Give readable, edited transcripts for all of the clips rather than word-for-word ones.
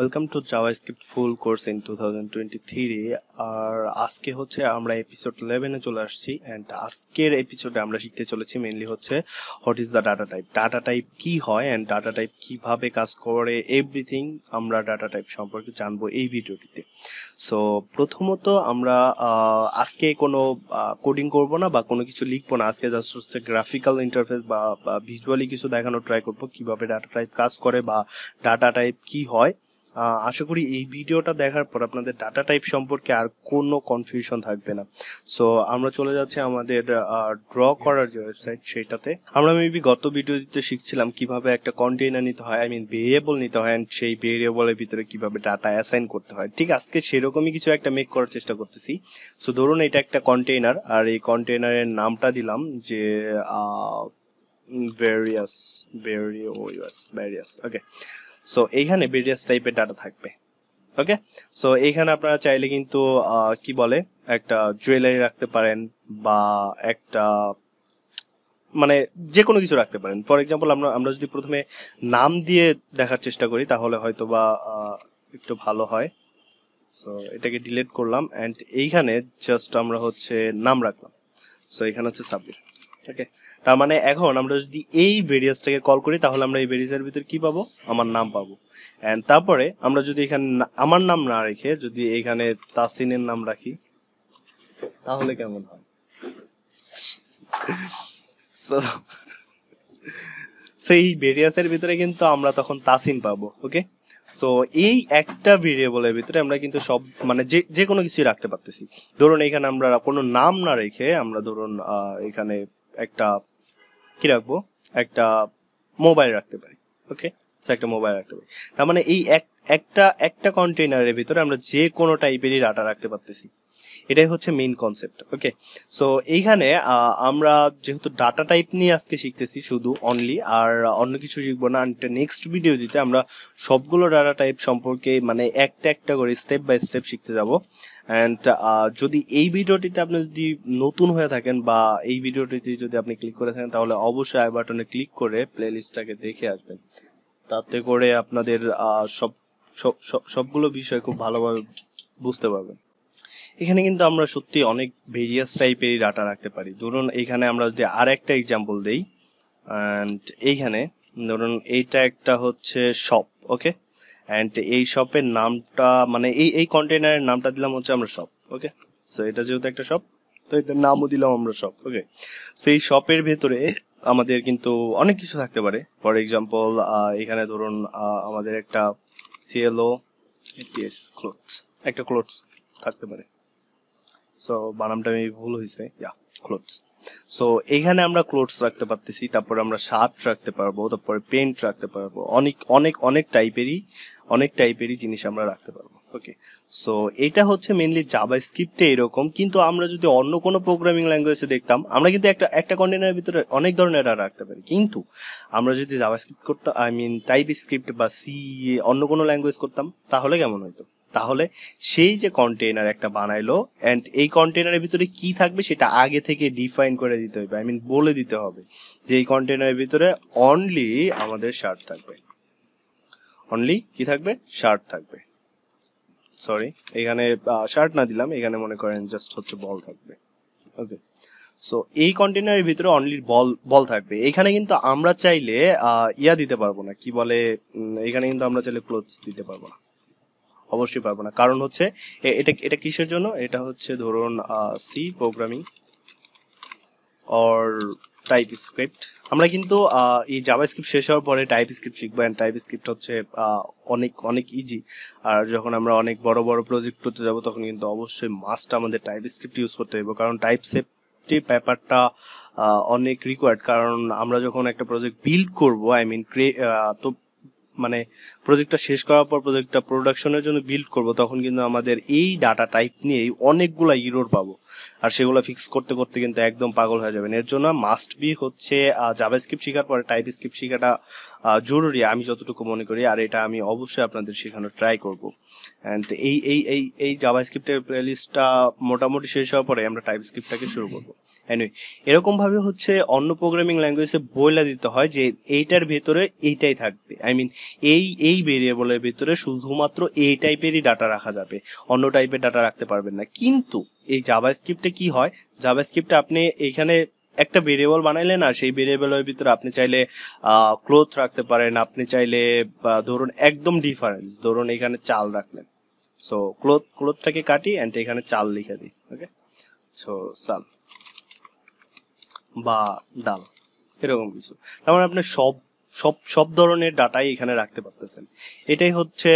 Welcome to JavaScript full course in 2023 আর আজকে হচ্ছে আমরা এপিসোড 11 এ চলে আসছি এন্ড আজকের এপিসোডে আমরা শিখতে চলেছি মেইনলি হচ্ছে what is the data type কি হয় এন্ড ডাটা টাইপ কিভাবে কাজ করে এভরিথিং আমরা ডাটা টাইপ সম্পর্কে জানবো এই ভিডিওটিতে। সো প্রথমত আমরা আজকে কোনো কোডিং করব না বা কোনো কিছু লিখবো না, আজকে জাস্ট হচ্ছে গ্রাফিক্যাল ইন্টারফেস বা ভিজুয়ালি কিছু দেখানোর ট্রাই করবো কিভাবে ডাটা টাইপ কাজ করে বা ডাটা টাইপ কি হয়। আশা করি এই ভিডিওটা দেখার পর আপনাদের ডাটা টাইপ সম্পর্কে আর কোনো কনফিউশন থাকবে না। সো আমরা চলে যাচ্ছি আমাদের ড্র করার যে ওয়েবসাইট সেটাতে। আমরা মেবি গত ভিডিওতে শিখছিলাম কিভাবে একটা কন্টেইনার নিতে হয়, ভেরিয়েবল নিতে হয় এন্ড সেই ভেরিয়েবলের ভিতরে কিভাবে ডাটা অ্যাসাইন করতে হয়। ঠিক আজকে সেরকমই কিছু একটা মেক করার চেষ্টা করতেছি। সো ধরুন এটা একটা কন্টেইনার আর এই কন্টেইনারের নামটা দিলাম যে ভেরিয়াস ওকে। সো এইখানে ভেরিয়াস টাইপের ডাটা থাকবে। ওকে, সো এইখানে আপনারা চাইলে কিন্তু কি বলে একটা জুয়েলারি রাখতে পারেন বা একটা মানে যে কোনো কিছু রাখতে পারেন। ফর এক্সাম্পল আমরা যদি প্রথমে নাম দিয়ে দেখার চেষ্টা করি তাহলে হয়তো বা একটু ভালো হয়। সো এটাকে ডিলিট করলাম এন্ড এইখানে জাস্ট আমরা হচ্ছে নাম রাখলাম। সো এখানে হচ্ছে সাব্বির। ওকে, তার মানে এখন আমরা যদি এই ভেরিয়াসটাকে কল করি তাহলে আমরা এই ভেরিয়াসের ভিতরে কি পাবো, আমার নাম পাবো। এন্ড তারপরে আমরা যদি এখানে আমার নাম না রেখে যদি এখানে তাসিনের নাম রাখি তাহলে কেমন হয়? সো সেই ভেরিয়াসের ভিতরে কিন্তু আমরা তখন তাসিন পাবো। ওকে, সো এই একটা ভেরিয়েবলের ভিতরে আমরা কিন্তু সব মানে যে কোনো কিছুই রাখতে পারতেছি। ধরুন এখানে আমরা কোনো নাম না রেখে আমরা ধরুন এখানে একটা কি রাখবো, একটা মোবাইল রাখতে পারি। ওকে, একটা মোবাইল রাখতে পারি। তার মানে এই একটা কন্টেইনারের ভিতরে আমরা যে কোনো টাইপেরই ডাটা রাখতে পারতেছি। এটাই হচ্ছে মেইন কনসেপ্ট। ওকে, সো এইখানে আমরা যেহেতু ডাটা টাইপ নিয়ে আজকে শিখতেছি শুধু অনলি, আর অন্য কিছু শিখবো না। নেক্সট ভিডিও দিতে আমরা সবগুলো ডাটা টাইপ সম্পর্কে মানে একটা করে স্টেপ বাই স্টেপ শিখতে যাব। অ্যান্ড যদি এই ভিডিওটিতে আপনি যদি নতুন হয়ে থাকেন বা এই ভিডিওটিতে যদি আপনি ক্লিক করে থাকেন তাহলে অবশ্যই আই বাটনে ক্লিক করে প্লে লিস্টটাকে দেখে আসবেন। তাতে করে আপনাদের সবগুলো বিষয় খুব ভালোভাবে বুঝতে পারবেন। এখানে কিন্তু আমরা সত্যি অনেক ভেরিয়াস টাইপেরই ডাটা রাখতে পারি। ধরুন এইখানে আমরা যদি আর একটা এক্সাম্পল দেই অ্যান্ড এইখানে ধরুন এইটা একটা হচ্ছে শপ। ওকে, অ্যান্ড এই শপের নামটা মানে এই কন্টেইনারের নামটা দিলাম হচ্ছে আমরা শপ। ওকে, সো এটা যেহেতু একটা শপ তো এটার নামও দিলাম আমরা শপ। ওকে, সো এই শপের ভেতরে আমাদের কিন্তু অনেক কিছু থাকতে পারে। ফর এক্সাম্পল এখানে ধরুন আমাদের একটা ক্লোথস একটা ক্লোথস থাকতে পারে। সো বানামটা আমি ভুল হয়েছে, ক্লোথস। সো এইখানে আমরা ক্লোথস রাখতে পারতেছি, তারপরে আমরা শার্ট রাখতে পারবো, তারপরে পেন্ট রাখতে পারবো, অনেক টাইপেরই জিনিস আমরা রাখতে পারবো। ওকে, সো এটা হচ্ছে মেইনলি জাভাস্ক্রিপ্টে এরকম। কিন্তু আমরা যদি অন্য কোনো প্রোগ্রামিং ল্যাঙ্গুয়েজে দেখতাম আমরা কিন্তু একটা কন্টেইনারের ভিতরে অনেক ধরনের ডাটা রাখতে পারি। কিন্তু আমরা যদি জাভাস্ক্রিপ্ট করতাম টাইপস্ক্রিপ্ট বা সি অন্য কোনো ল্যাঙ্গুয়েজ করতাম তাহলে কেমন হইতো? তাহলে সেই যে কন্টেইনার একটা বানাইলো এন্ড এই কন্টেইনারের ভিতরে কি থাকবে সেটা আগে থেকে ডিফাইন করে দিতে হবে, বলে দিতে হবে যে এই কন্টেইনারের ভিতরে অনলি আমাদের শার্ট থাকবে, অনলি কি থাকবে, শার্ট থাকবে। সরি, এখানে শার্ট না দিলাম, এখানে মনে করেন জাস্ট হচ্ছে বল থাকবে। ওকে, সো এই কন্টেইনারের ভিতরে অনলি বল থাকবে। এখানে কিন্তু আমরা চাইলে ইয়া দিতে পারবো না, কি বলে এখানে কিন্তু আমরা চাইলে ক্লোথস দিতে পারবো না, অবশ্যই পারবো না। কারণ হচ্ছে এটা কিসের জন্য, এটা হচ্ছে ধরুন সি প্রোগ্রামিং অর টাইপস্ক্রিপ্ট। আমরা কিন্তু এই জাভাস্ক্রিপ্ট শেষ হওয়ার পরে টাইপস্ক্রিপ্ট শিখবো এন্ড টাইপস্ক্রিপ্ট হচ্ছে অনেক ইজি। আর যখন আমরা অনেক বড় প্রজেক্ট করতে যাব তখন কিন্তু অবশ্যই মাস্ট আমাদের টাইপস্ক্রিপ্ট ইউজ করতে হবে, কারণ টাইপ সেফটি ব্যাপারটা অনেক রিকোয়ার্ড। কারণ আমরা যখন একটা প্রজেক্ট বিল্ড করবো তো মানে প্রজেক্টটা শেষ করার পর প্রজেক্টটা প্রোডাকশনের জন্য বিল্ড করব তখন কিন্তু আমাদের এই ডাটা টাইপ নিয়েই অনেকগুলা ইরর পাবো, আর সেগুলো ফিক্স করতে করতে কিন্তু একদম পাগল হয়ে যাবেন। এর জন্য মাস্ট বি হচ্ছে জাভাস্ক্রিপ্ট শেখার পরে টাইপস্ক্রিপ্ট শেখাটা জরুরি আমি যতটুকু মনে করি, আর এটা আমি অবশ্যই আপনাদের শেখানোর ট্রাই করব। অ্যান্ড এই জাভাস্ক্রিপ্টের প্লেলিস্টটা মোটামুটি শেষ হওয়ার পরে আমরা টাইপস্ক্রিপ্টটাকে শুরু করব। এনিওয়ে এরকম ভাবে হচ্ছে অন্য প্রোগ্রামিং ল্যাঙ্গুয়েজে বইলা দিতে হয় যে এইটার ভেতরে এইটাই থাকবে, আই মিন এই ভেরিয়েবলের ভেতরে শুধুমাত্র এই টাইপেরই ডাটা রাখা যাবে, অন্য টাইপের ডাটা রাখতে পারবেন না। কিন্তু এই জাভাস্ক্রিপ্টে কি হয়, জাভাস্ক্রিপ্টে আপনি এখানে একটা ভেরিয়েবল বানাইলেন আর সেই ভেরিয়েবলের ভিতরে আপনি চাইলে ক্লোথ রাখতে পারেন, আপনি চাইলে ধরুন একদম ডিফারেন্স, ধরুন এখানে চাল রাখলেন, সো ক্লোথটাকে কাটি এন্ড এখানে চাল লিখে দিই, ওকে, সো চাল বা ডাল এরকম কিছু, তার মানে আপনি সব সব সব ধরনের ডাটাই এখানে রাখতে পারতেছেন। এটাই হচ্ছে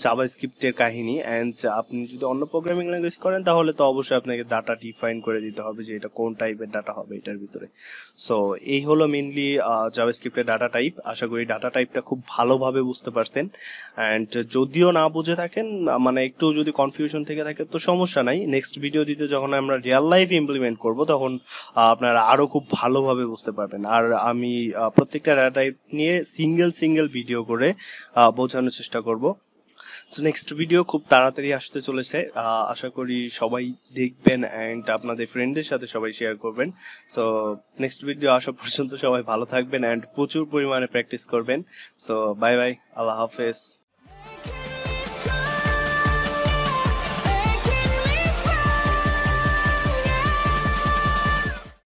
জাভাস্ক্রিপ্টের কাহিনী। এন্ড আপনি যদি অন্য প্রোগ্রামিং ল্যাঙ্গুয়েজ করেন তাহলে তো অবশ্যই আপনাকে ডাটা ডিফাইন করে দিতে হবে যে এটা কোন টাইপের ডাটা হবে এটার ভিতরে। সো এই হলো মেইনলি জাভাস্ক্রিপ্টের ডাটা টাইপ। আশা করি ডাটা টাইপটা খুব ভালোভাবে বুঝতে পারছেন। অ্যান্ড যদিও না বুঝে থাকেন, মানে একটু যদি কনফিউশন থেকে থাকে তো সমস্যা নাই, নেক্সট ভিডিও দিতে যখন আমরা রিয়েল লাইফ ইমপ্লিমেন্ট করব তখন আপনারা আরো খুব ভালোভাবে বুঝতে পারবেন। আর আমি প্রত্যেকটা ডাটা টাইপ নিয়ে সিঙ্গেল ভিডিও করে বোঝানোর চেষ্টা করব। সো নেক্সট ভিডিও খুব তাড়াতাড়ি আসতে চলেছে, আশা করি সবাই দেখবেন অ্যান্ড আপনাদের ফ্রেন্ডদের সাথে সবাই শেয়ার করবেন। সো নেক্সট ভিডিও আসা পর্যন্ত সবাই ভালো থাকবেন অ্যান্ড প্রচুর পরিমাণে প্র্যাকটিস করবেন। সো বাই বাই, আল্লাহ হাফেজ।